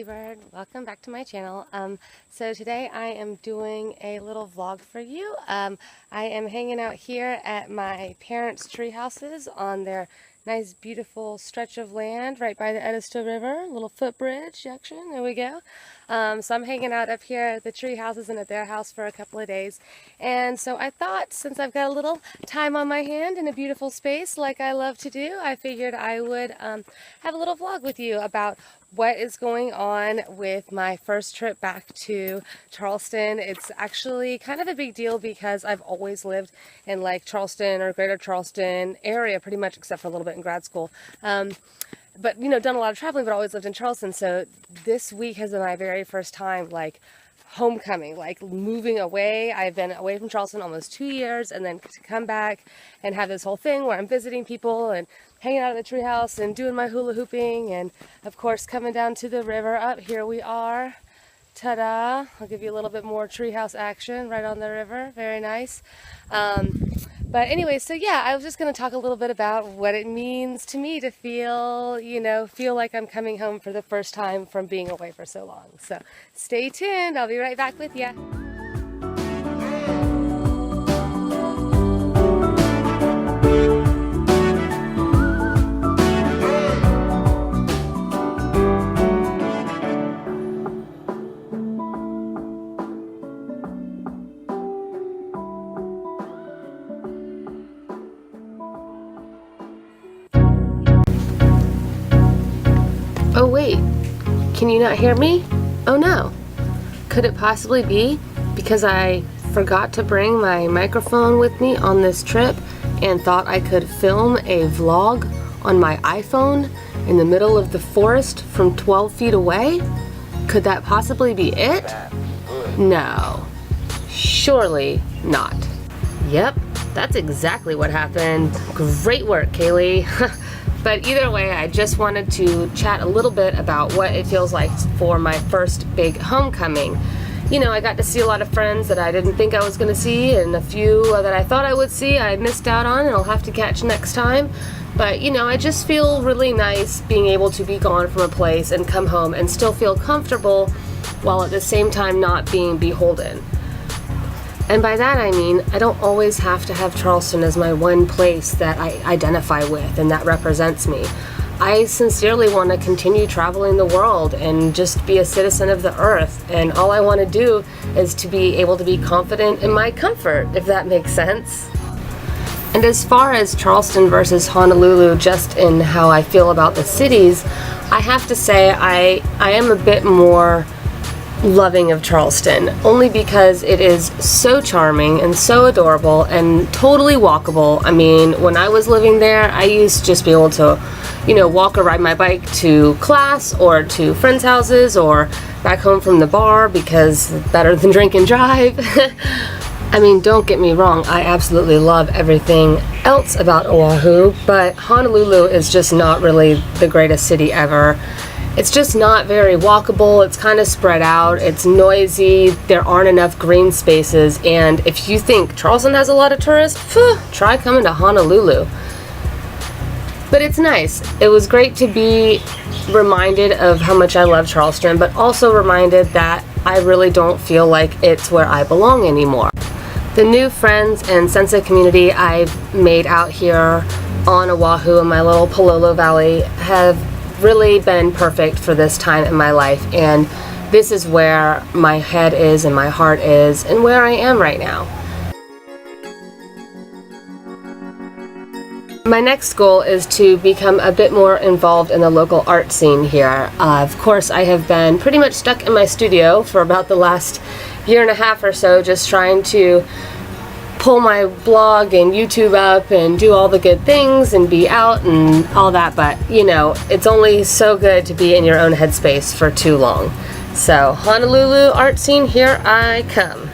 Bird. Welcome back to my channel. So today I am doing a little vlog for you. I am hanging out here at my parents' tree houses on their nice beautiful stretch of land right by the Edisto River, little footbridge action. There we go. So I'm hanging out up here at the tree houses and at their house for a couple of days. And so I thought, since I've got a little time on my hand in a beautiful space like I love to do, I figured I would have a little vlog with you about what is going on with my first trip back to Charleston. It's actually kind of a big deal because I've always lived in like Charleston or greater Charleston area pretty much, except for a little bit in grad school. But you know, done a lot of traveling, but always lived in Charleston. So this week has been my very first time like homecoming, like moving away. I've been away from Charleston almost 2 years, and then to come back and have this whole thing where I'm visiting people and hanging out at the treehouse and doing my hula hooping, and of course coming down to the river. Up here we are. Ta-da! I'll give you a little bit more treehouse action right on the river. Very nice. But anyway, so yeah, I was just going to talk a little bit about what it means to me to feel, feel like I'm coming home for the first time from being away for so long. So stay tuned. I'll be right back with you. Oh wait, can you not hear me? Oh no. Could it possibly be because I forgot to bring my microphone with me on this trip and thought I could film a vlog on my iPhone in the middle of the forest from 12 feet away? Could that possibly be it? No, surely not. Yep, that's exactly what happened. Great work, Kaylee. But either way, I just wanted to chat a little bit about what it feels like for my first big homecoming. You know, I got to see a lot of friends that I didn't think I was going to see, and a few that I thought I would see I missed out on and I'll have to catch next time. But you know, I just feel really nice being able to be gone from a place and come home and still feel comfortable while at the same time not being beholden. And by that I mean, I don't always have to have Charleston as my one place that I identify with and that represents me. I sincerely want to continue traveling the world and just be a citizen of the earth. And all I want to do is to be able to be confident in my comfort, if that makes sense. And as far as Charleston versus Honolulu, just in how I feel about the cities, I have to say I am a bit more loving of Charleston, only because it is so charming and so adorable and totally walkable. I mean, when I was living there, I used to just be able to, walk or ride my bike to class or to friends' houses or back home from the bar, because better than drink and drive. I mean, don't get me wrong, I absolutely love everything else about Oahu, but Honolulu is just not really the greatest city ever. It's just not very walkable. It's kind of spread out. It's noisy. There aren't enough green spaces. And if you think Charleston has a lot of tourists, try coming to Honolulu. But it's nice. It was great to be reminded of how much I love Charleston, but also reminded that I really don't feel like it's where I belong anymore. The new friends and sense of community I've made out here on Oahu in my little Palolo Valley have really been perfect for this time in my life, and this is where my head is and my heart is and where I am right now. My next goal is to become a bit more involved in the local art scene here. Of course, I have been pretty much stuck in my studio for about the last year and a half or so, just trying to pull my blog and YouTube up and do all the good things and be out and all that, but it's only so good to be in your own headspace for too long. So Honolulu art scene, here I come.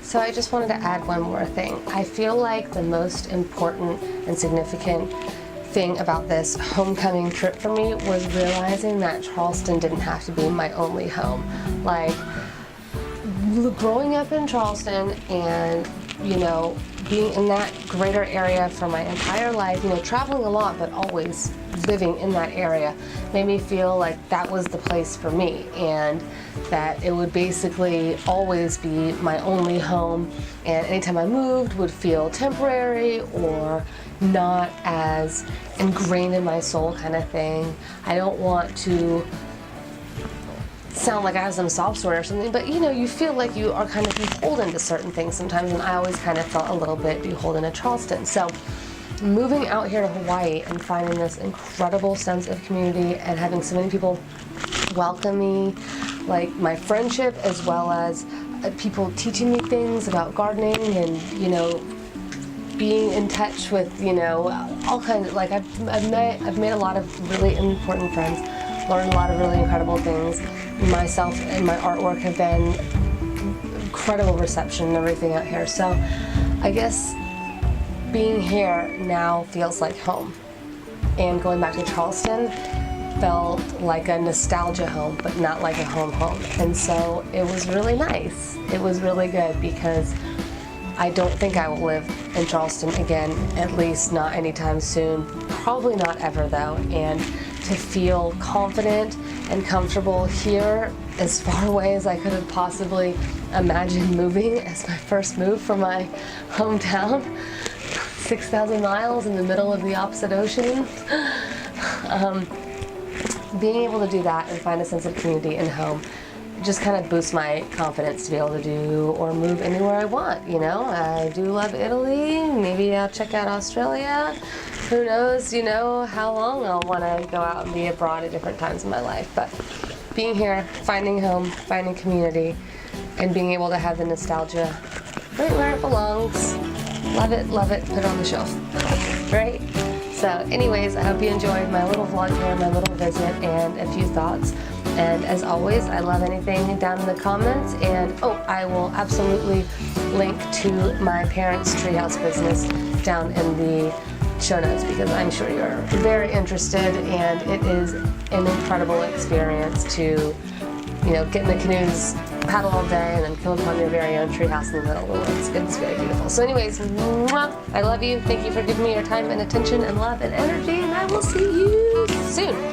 So I just wanted to add one more thing. I feel like the most important and significant thing about this homecoming trip for me was realizing that Charleston didn't have to be my only home. Like, growing up in Charleston and, you know, being in that greater area for my entire life, you know, traveling a lot, but always living in that area, made me feel like that was the place for me, and that it would basically always be my only home, and anytime I moved would feel temporary or not as ingrained in my soul kind of thing. I don't want to sound like I have some sob story or something, but you know, you feel like you are kind of beholden to certain things sometimes, and I always kind of felt a little bit beholden to Charleston. So moving out here to Hawaii and finding this incredible sense of community and having so many people welcome me, like my friendship, as well as people teaching me things about gardening and, you know, being in touch with, you know, all kinds of, like I've made a lot of really important friends, learned a lot of really incredible things. Myself and my artwork have been incredible reception and everything out here. So I guess being here now feels like home, and going back to Charleston felt like a nostalgia home, but not like a home. And so it was really nice. It was really good, because I don't think I will live in Charleston again, at least not anytime soon. Probably not ever though. And to feel confident and comfortable here, as far away as I could have possibly imagined moving as my first move from my hometown, 6,000 miles in the middle of the opposite ocean. Being able to do that and find a sense of community and home just kind of boosts my confidence to be able to do or move anywhere I want. You know, I do love Italy. Maybe I'll check out Australia. Who knows, you know, how long I'll want to go out and be abroad at different times in my life. But being here, finding home, finding community, and being able to have the nostalgia right where it belongs. Love it, put it on the shelf. Right? So anyways, I hope you enjoyed my little vlog here, my little visit, and a few thoughts. And as always, I love anything down in the comments. And I will absolutely link to my parents' treehouse business down in the show notes, because I'm sure you're very interested, and it is an incredible experience to, you know, get in the canoes, paddle all day, and then come upon your very own treehouse in the middle of the woods. It's very beautiful. So anyways, I love you. Thank you for giving me your time and attention and love and energy, and I will see you soon.